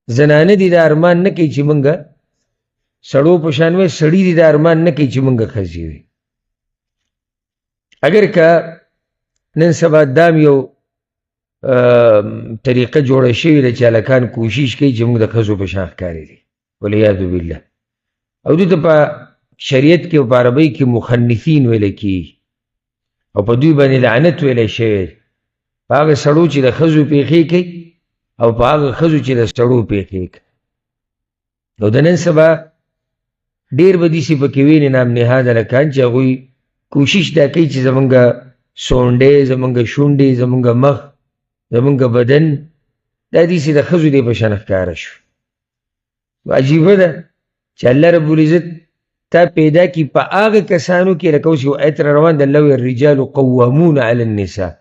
زنانه دي دا ارمان نه کوي چې مونږه سړو په شان وی، سړي دي دا ارمان نه کوي چې مونږه ښځې وي. اگر که نن سبا دام یو طریقه جوړه شوې ده چې هلکان کوشش کوي چې موږ د ښځو په شان ښکارې دي، والعیاذ بالله. او دوی ته په شریعت کې او په عربۍ کې مخنثین ویلی کېږي او په دوی باندې لعنت ویلی شوی په هغه سړو چې د ښځو پېښې کوي او په هغه ښځو چې د سړو پېښې کوي. او د نن سبا ډېر به داسې پکې وینې نام نهاد هلکان چې هغوی کوشش دا کوي چې زمونږ سونډې، زمونږ شونډې، زمونږ مخ، زمونږ بدن دا داسې د ښځو دی په شان ښکاره شو. عجیبه ده چې الله رب العزت تا پیدا کی په هغه کسانو کې لکه اوس یو آیت را روان دی، الله وایي الرجال قوامون علی النساء،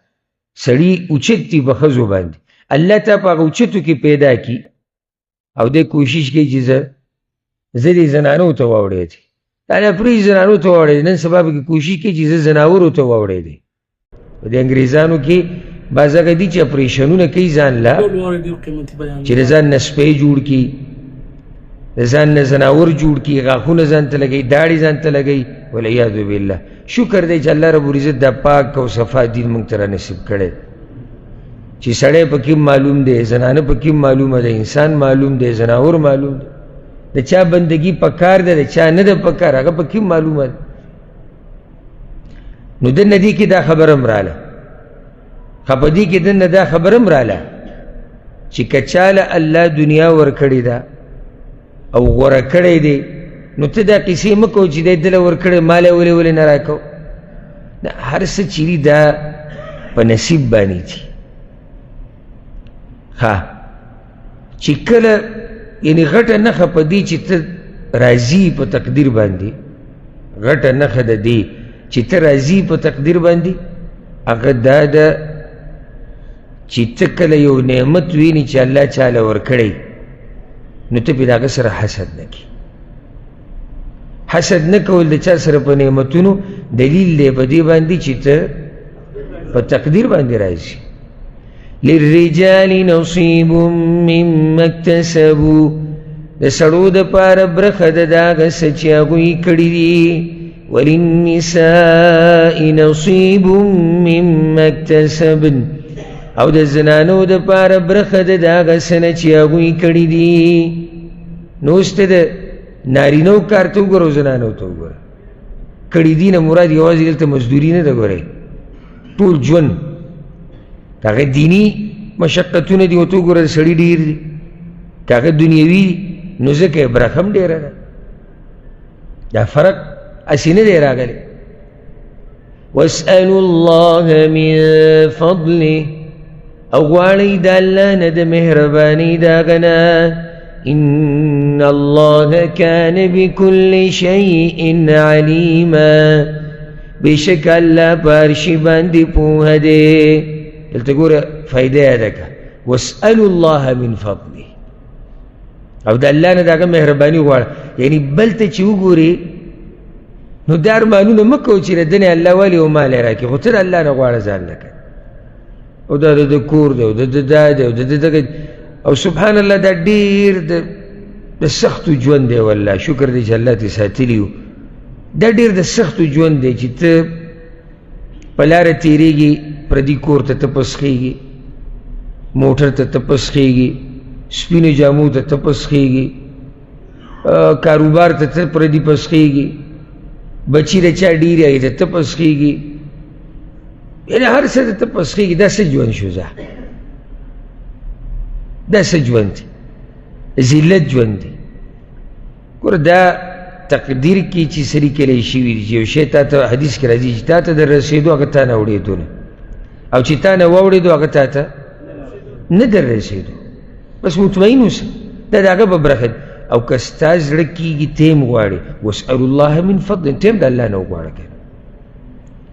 سړي اوچت دي په ښځو باندې. الله تا په هغه اوچتو کې پیدا کی او دی کوشش کوي چې زه دې زنانو ته واوړېدې، دا پرې زنانو ته واوړېدې. نن سبا پکې کوشش کوي چې زه زناورو ته واوړېدې. په دې انګریزانو کې بعض هغه دي چې اپریشنونه کوي ځان له چې د ځان نه سپی جوړ کړي، د ځان نه زناور جوړ کړي، غاښونه ځان ته لګوي، داړې ځان ته لګوي، والعیاذ بالله. شکر دی چې الله رب العزت دا پاک او صفا دین موږ ته رانصیب کړی چې سړی پکې معلوم دی، زنانه پکې معلومه ده، انسان معلوم دی، زناور معلوم دی، د چا بندگی پکار ده، د چا نه ده پکار، هغه پکې معلومه ده. نو دنه دې کې دا خبره هم راله، په دې کې دنه دا خبره هم راله چې که چاله الله دنیا ورکړې ده او غوره کړی دی، نو ته دا قیسې مه کوو چې دی دله ورکړی مال یې ولې نه راکو. هر څه چې دي دا په نصیب باندې دي. ښه چې کله یعنې غټه نښه په دې چې ته راضي په تقدیر باندې، غټه نښه د دې چې ته راضي په تقدیر باندې هغه دا ده چې ته کله یو نعمت ویني چې الله چاله ورکړی نو ته پې د هغه سره حسد نه کړي. حسد نه کول د چا سره په نعمتونو دلیل دی په دې باندې چې ته په تقدیر باندې راځي. للرجال نصیب مما اکتسبوا، د سړو دپاره برخه ده د هغه څه چې هغوی کړي دي. وللنساء نصیب مما اکتسبن، او د زنانو دپاره برخه ده د هغه څه نه چې هغوی کړي دي. نو اوس ته د نارینهو کار ته وګوره او زنانو ته وګوره. کړي دي نه مراد یوازې دلته مزدوري نه ده، ګورئ ټول ژوند که هغه دیني مشقتونه دي ورته وګوره د سړي ډېر دي، که هغه دنیوي نو ځکه یې برخه هم ډېره ده. دا فرق هسې نه دی راغلی. واسألوا الله من فضله، او غواړئ د الله نه د مهربانۍ د هغه نه. ان الله كان بكل شيء عليما، بشک الله په هر شي باندې پوهه دی. دلته ګوره فایده یاده کړه، واسألوا الله من فضله، او د الله نه د هغه مهرباني غواړه. یعنی بل ته چې وګورې نو دا ارمانونه مه کوو چې د دنې الله ولي او مال یې راکړي، خو ته د الله نه غواړه ځان نه کوه. او دا د کور دی او د دا دی او د دغه، او سبحان الله دا ډېر د سختو ژوند دی. والله شکر دی چې الله ترې ساتلي وو. دا ډېر د سختو ژوند دی چې ته په لاره تېرېږي، پردي کور ته ته پسخېږي، موټر ته ته پسخېږي، سپینو جامو ته ته پسخېږي، کاروبار ته ته پردي پسخېږي، بچی د چا ډېرې هغې ته ته پسخېږي، یعنې هر څه ته ته پسخېږي. دا څه ژوند شو؟ دا څه ژوند دی؟ ذلت ژوند دی. ګوره دا تقدیر کې چې څه لیکلی شوي دي چې یو شی تا ته حدیث کې راځي چې تا ته در رسېدو هغه تا نه اوړېدو نه، او چې تا نه واوړېدو هغه تا ته نه در رسېدو، بس مطمئن اوسه دا د هغه به برخه ده. او که ستا زړه کېږي ته یې هم غواړې، واسألوا الله من فضل، ته هم د الله نه وغواړه که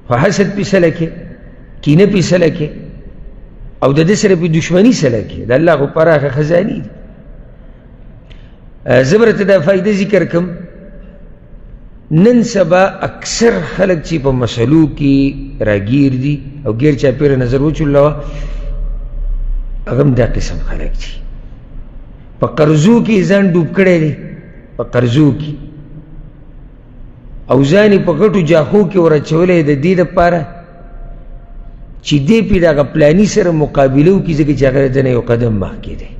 خو حسد پې سله کې، کینه پې سله کې، او د ده سره پې دشمني سله کې. د الله خو پراخه خزانې دي. زه به راته دا فایده ذکر کړم. نن سبا اکثر خلک چې په مسلو کې راګیر دي او ګیر چاپېره نظر وچلوه، هغه هم دا قسم خلک دي. په قرضو کې ځان ډوب کړی دی، په قرضو کې، او ځان یې په غټو جاخو کې ورچولی د دې دپاره چې دی پې د هغه پلاني سره مقابله وکړي، ځکه چې هغه د نه یو قدم مخکې دی.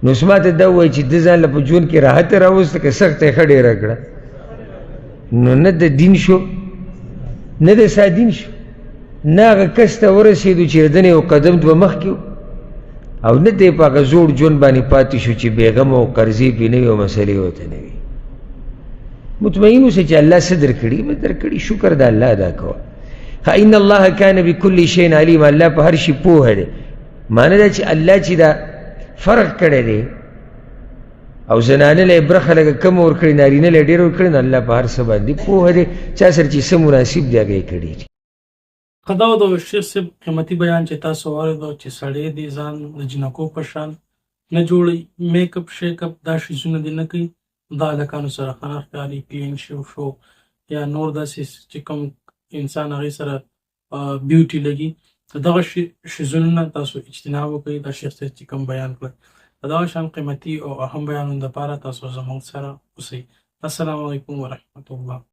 نو اوس ما ته دا ووایي چې ده ځان له په ژوند کې راحت راوسته که سخته یې ښه ډېره کړه، نو نه د دین شو نه د سا دین شو، نه هغه کس ته ورسېدو چې د نه یو قدم دوه مخکې و، او نه دی په هغه زوړ ژوند باندې پاتې شو چې بېغمه او قرضې پې نه وي او مسلې ورته نه وي. مطمئن اوسه چې الله څه درکړي به درکړي، شکر د الله ادا کوه. ان الله کان بكل شیء علیم، الله په هر شي پوهه دی. معنی دا چې الله چې دا فرق کړی دی او زنانه له برخه لږه کم ورکړي، نارینه له ډېر ورکړي، نو الله په هر څه باندې پوهه دی، چا سره چې څه مناسب دی هغه یې کړي دي. دا د شیخ صاحب قیمتي بیان چې تاسو واورېدو چې سړی دې ځان د جنکو په شان نه جوړوي، میک اپ شیک اپ دا شیزونه دې نه کوي، دا هلکانو سره ښه نه ښکاري، کلین شو یا نور داسې چې کوم انسان هغې سره بیوټي لګي، دغه شیزونو نه تاسو اجتناب وکړئ. دا شیخ صاحب چې کوم بیان کړی د دغه شان قیمتي او اهم بیانونو دپاره تاسو زموږ سره اوسئ. السلام علیکم ورحمة الله.